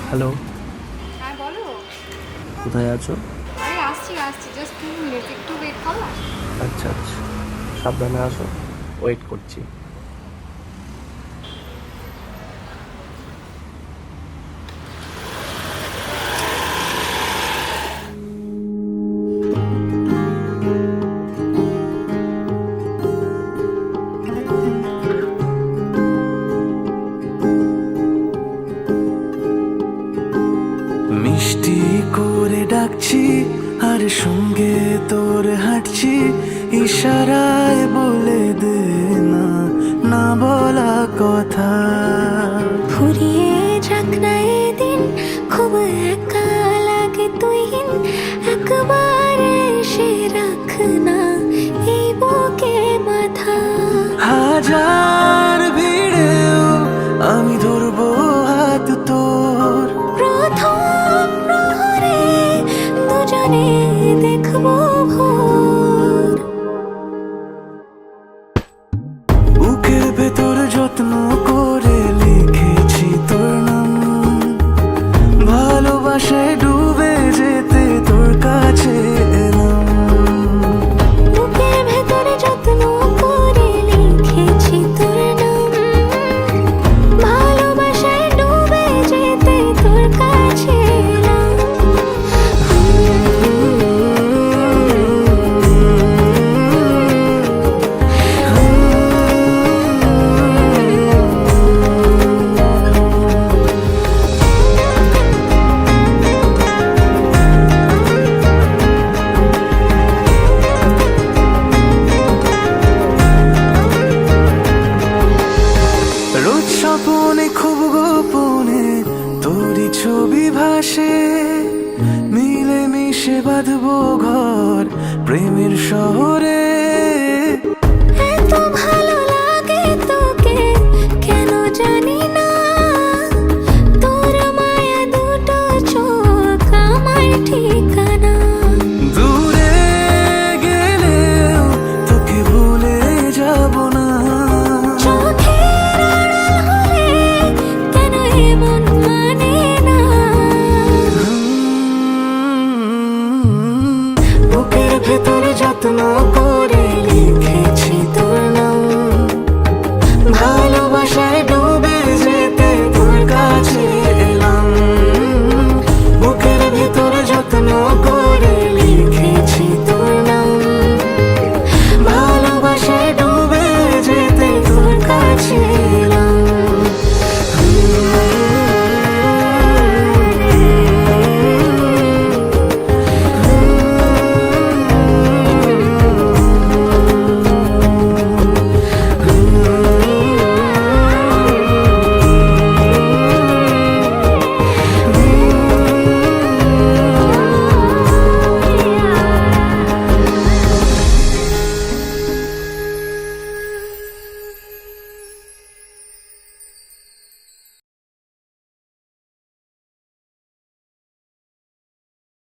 Hello, হ্যাঁ বলো। কোথায় আছো? আরে আসছি আসছি, জাস্ট 2 মিনিট, একটু ওয়েট করো। আচ্ছা আচ্ছা, সাবধানে আসো, ওয়েট করছি। মিষ্টি করে ডাকছি আর সঙ্গে তোর হাঁটছি, ইশারায় বলে দে না না বলা কথা। ফুরিয়ে যাক না এদিন, খুব একা লাগে তুই একবার এসে রাখ না এই বুকে মাথা। হাজার ভিড়েও আমি ধরবো হাত তোর, প্রথম প্রহরে দুজনে দেখবো ভোর। বুকের ভেতর যত্ন করে লিখেছি তোর নাম, ভালোবাসায় ডুবে যেতে তোর কাছে এলাম। বুকের ভেতরে যত্ন করে লিখেছি তোর নাম, ভালোবাসায় ডুবে যেতে তোর কাছে এলাম। রোজ স্বপনে খুব গোপনে তোরই ছবি ভাসে, মিলে মিশে বাঁধবো ঘর প্রেমের শহরে।